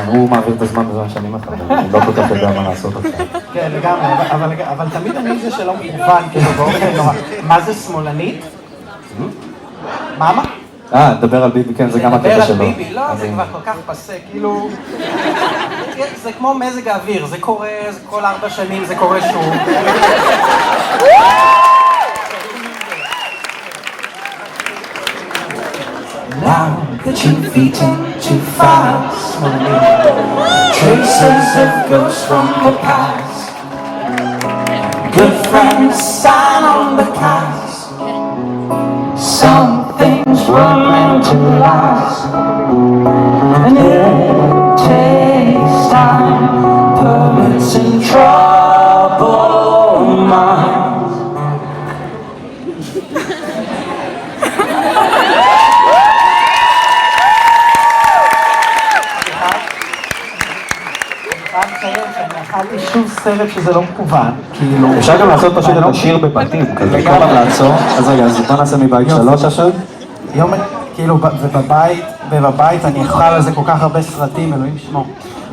הוא מעביר את הזמן בזמן שאני מחר, אני לא כל כך יודע מה לעשות עכשיו. כן, לגמרי, אבל תמיד אני זה שלא מכוון, כאילו באופן נורא. מה זה שמאלנית? מה? דבר על ביבי, כן, זה גם הקטע שלו. לדבר על ביבי, לא, זה כבר כל כך פסה, כאילו... זה כמו מזג האוויר, זה קורה, זה כל 4 שנים, זה קורה שוב. Now that you've eaten too fast, traces of ghosts from the past. Good friends sign on the cast. Some things were meant to last, and it takes time, permits and troubled minds. אני חייב שאני אכלתי שוב סרט שזה לא מכוון, כאילו... אפשר גם לעשות פשוט את השיר בבתים, כזה כל פעם לעצור. אז רגע, אז בוא נעשה מבית 3 עכשיו. יום, כאילו, ובבית אני אכל על זה כל כך הרבה סרטים, אלוהים שמו.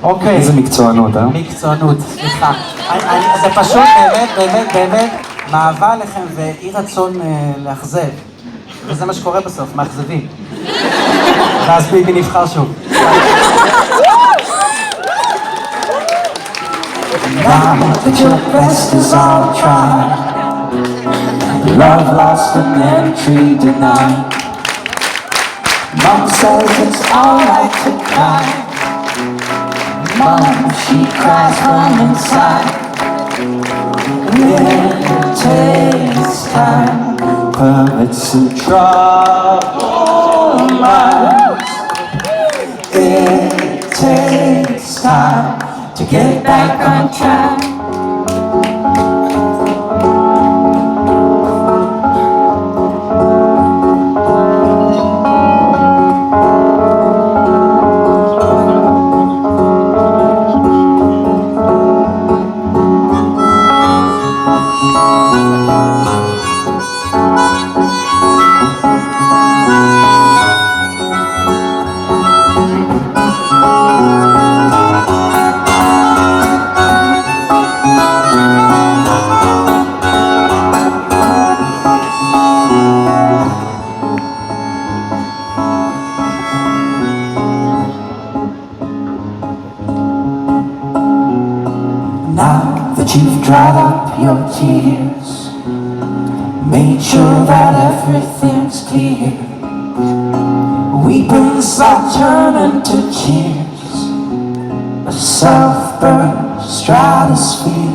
אוקיי. איזה מקצוענות, מקצוענות, סליחה. זה פשוט באמת מאהבה עליכם ואי רצון לאכזב. וזה מה שקורה בסוף, מאכזבים. ואז ביבי נבחר שוב. Now that your best is all tried, love lost and entry denied. Mom says it's alright to cry. Mom, she cries from inside. It takes time, permits and troubled minds. It takes time to get back on track. Now that you've dried up your tears, made sure that everything's clear, weepings are turned into cheers, a self-burnt stratosphere.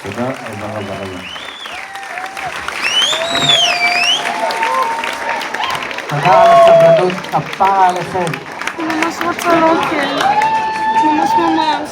תודה רבה. תודה על הסבלנות, כפרה עליכם. ממש רוצה לא כן. ממש.